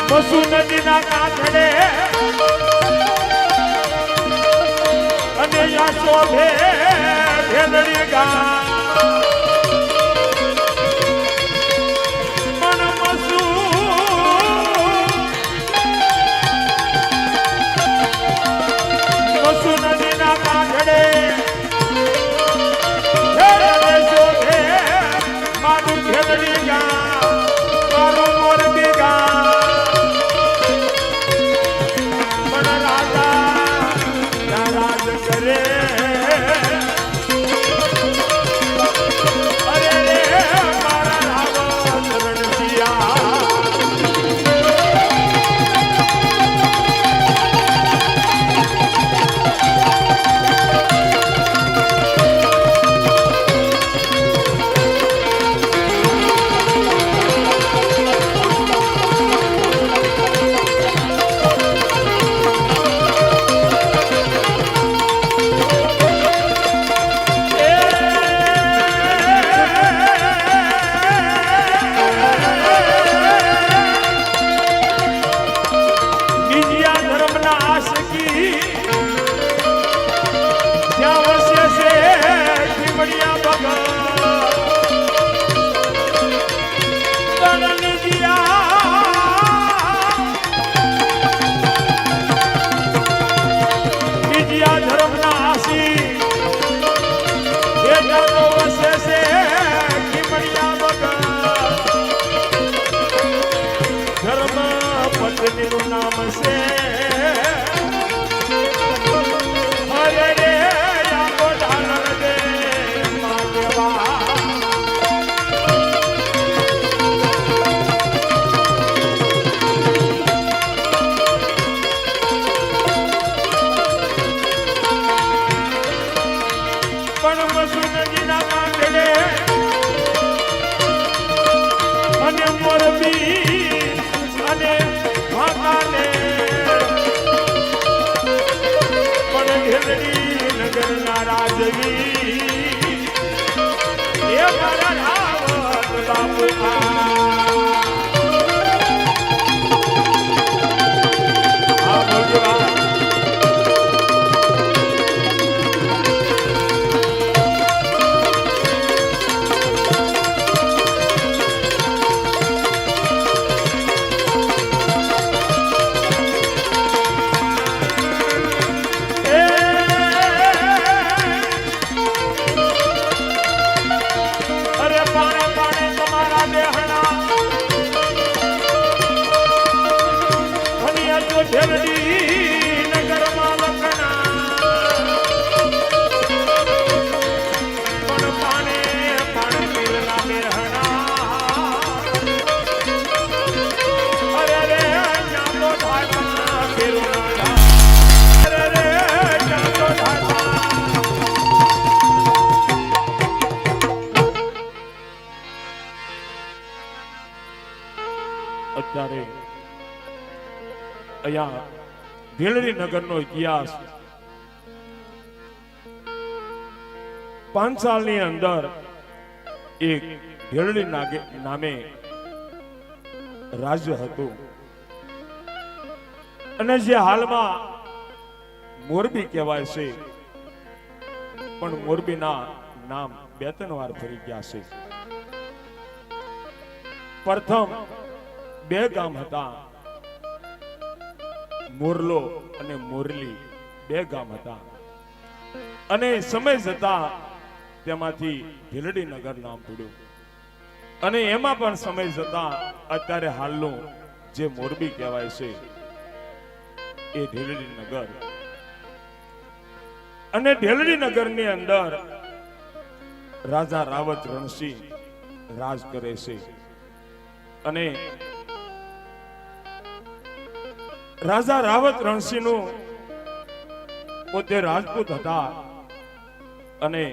વસુ નદીના કાંઠે અને યા શોભે ભેલડી ગામ અત્યારે અહીંયા ભેલડી નગરનો ઇતિહાસ પાંચાલની અંદર એક ભેલડી નામે રાજ્ય હતું અને જે હાલમાં મોરબી કહેવાય છે, પણ મોરબીના નામ બે ત્રણ વાર ફરી ગયા છે. પ્રથમ બે ગામ હતા, મોરલો અને મોરલી બે ગામ હતા અને સમય જતા તેમાંથી ભેલડી નગર નામ પડ્યું અને એમાં પણ સમય જતા અત્યારે હાલનું જે મોરબી કહેવાય છે એ ભેલડી નગર. અને ભેલડી નગરની અંદર રાજા રાવત રણસિંહ રાજ કરે છે અને રાજા રાવત રણસિંહ નું પોતે રાજપૂત હતા અને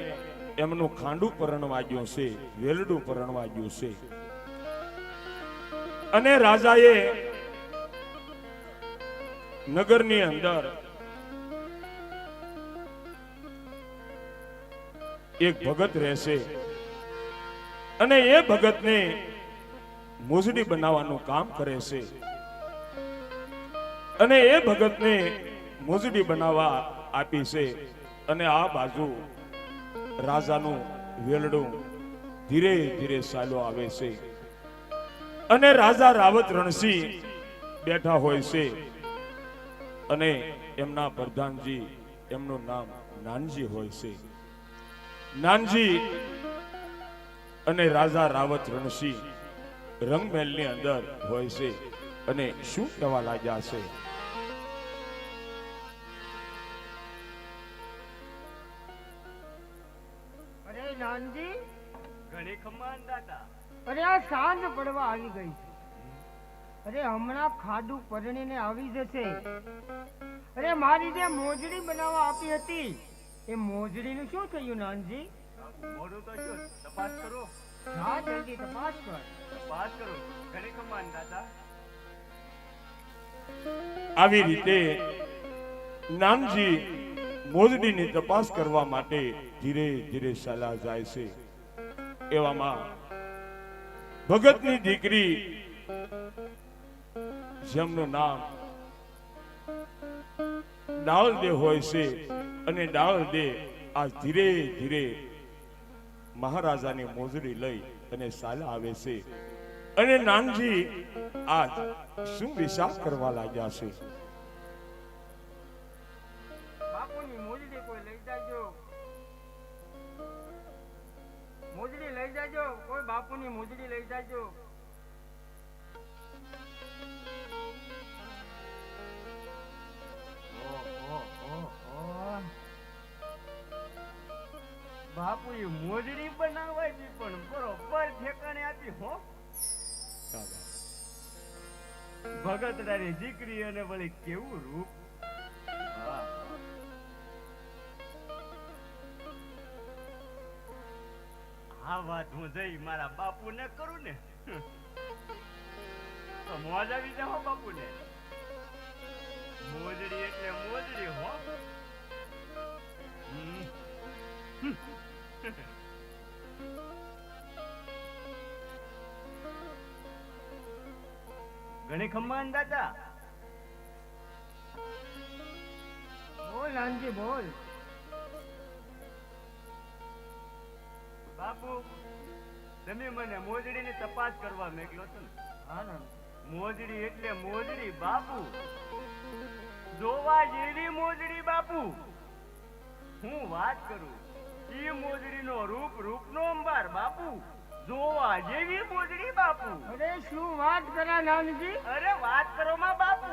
એમનું ખાંડું પરણવાગ્યું છે, વેલડું પરણવાગ્યું છે. અને રાજાએ નગરની અંદર એક ભગત રહેશે અને એ ભગતને મોજડી બનાવવાનું કામ કરે છે અને એ ભગતને મોજડી બનાવવા આપી છે. અને આ બાજુ રાજાનું વેલડું ધીરે ધીરે ચાલ્યો આવે છે. અને રાજા રાવત રણસિંહ બેઠા હોય છે. અને એમના પ્રધાનજી, એમનું નામ નાનજી હોય છે. નાનજી અને રાજા રાવત રણસિંહ રંગમહેલની અંદર હોય છે. અને શું કહેવા લાગ્યા છે? અરે નાનજી, ઘણી ખમાન દાદા. અરે આ સાંજ પડવા આવી ગઈ છે. અરે હમણાં ખાડું પરણીને આવી જશે. અરે મારી જે મોજડી બનાવવા આપી હતી એ મોજડીનું શું થયું નાનજી? મોડું તો શું, તપાસ કરો. હા જલ્દી તપાસ કર. તપાસ કરો. ઘણી ખમાન દાદા. આવી રીતે નાનજી મોજડીની તપાસ કરવા માટે ધીરે ધીરે ચાલ્યા જાય છે. એવામાં ભગતની દીકરી જેમનું નામ ડાળદે હોય છે. અને ડાળદે આ ધીરે ધીરે મહારાજાની મોજડી લઈ અને ચાલ્યા આવે છે. અને નાનજી આજ શું વિચાર કરવા લાગ્યા છે? બાપુની મોજડી કોઈ લઈ જાજો. મોજડી લઈ જાજો. કોઈ બાપુની મોજડી લઈ જાજો. બાપુ એ મોજડી બનાવવાની પણ બરોબર ઠેકાણે આપી હો. ભગતડાની દીકરી અને વળી કેવું રૂપ. વાહ. આ વાત હું જઈ મારા બાપુને કરું ને તો મોજ આવી જાઓ બાપુને. મોજડી એટલે મોજડી હો. ઘણી ખમ્માન દાદા. બોલ નાનજી બોલ. બાપુ તમે મને મોજડીની તપાસ કરવા મોકલ્યો છો ને? હા નાનજી. મોજડી એટલે મોજડી બાપુ. જોવા જેવી મોજડી બાપુ. હું વાત કરું ઈ મોજડીનો રૂપ રૂપનો અંબાર બાપુ. જોવા જેવી મોજડી બાપુ. અરે શું વાત કરા નાનજી? અરે વાત કરો માં બાપુ.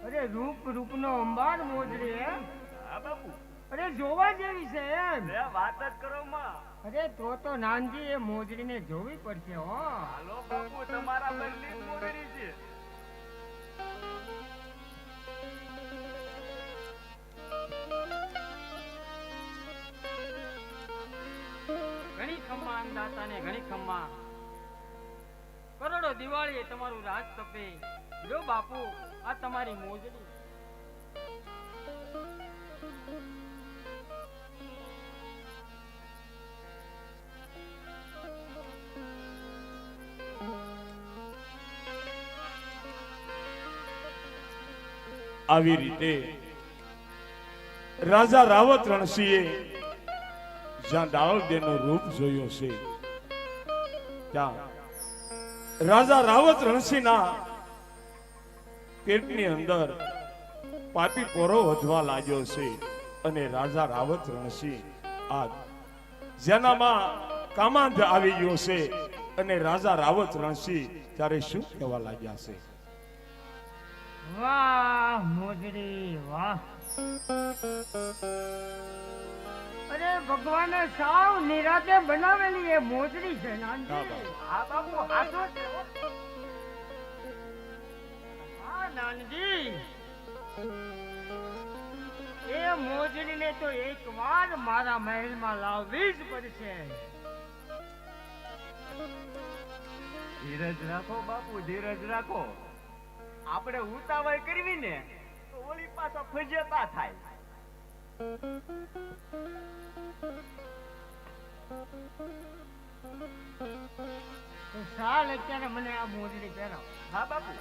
અરે રૂપ રૂપનો અંબાર મોજડી એમ? હા બાપુ. અરે જોવા જેવી છે એમ? અરે વાત જ કરો માં. અરે તો નાનજી એ મોજડીને જોવી પડશે હો. હાલો બાપુ, તમારા બદલી જ મોજડી છે. ઘણી ખમ્મા અંદાતા ને ઘણી ખમ્મા. કરોડો દિવાળીએ તમારું રાજ તપે. જો બાપુ આ તમારી મોજડી. આવી રીતે રાજા રાવત રણસિંહે જ્યાં ડાળદેનું રૂપ જોયું છે ત્યાં રાજા રાવત રણસિંહના પેટની અંદર પાપી પોરો વધવા લાગ્યો છે. અને રાજા રાવત રણસિંહ આ જેનામાં કામાંધ આવી ગયો છે. અને રાજા રાવત રણસિંહ ત્યારે શું કહેવા લાગ્યા છે? વાહ મોજડી વાહ. અરે ભગવાને સાવ નિરાતે બનાવેલી એ મોજડી છે નાનજી. હા બાપુ, હાચો છે હો. હા નાનજી, એ મોજડીને તો એકવાર મારા મહેલમાં લાવવી જ પડશે. ધીરજ રાખો બાપુ, ધીરજ રાખો. આપણે ઉતાવળ કરવી ને તો ઓલી પાછો ફજેતા થાય. તો ચાલ અત્યારે મને આ મોજડી પહેરાવ. હા બાપુ.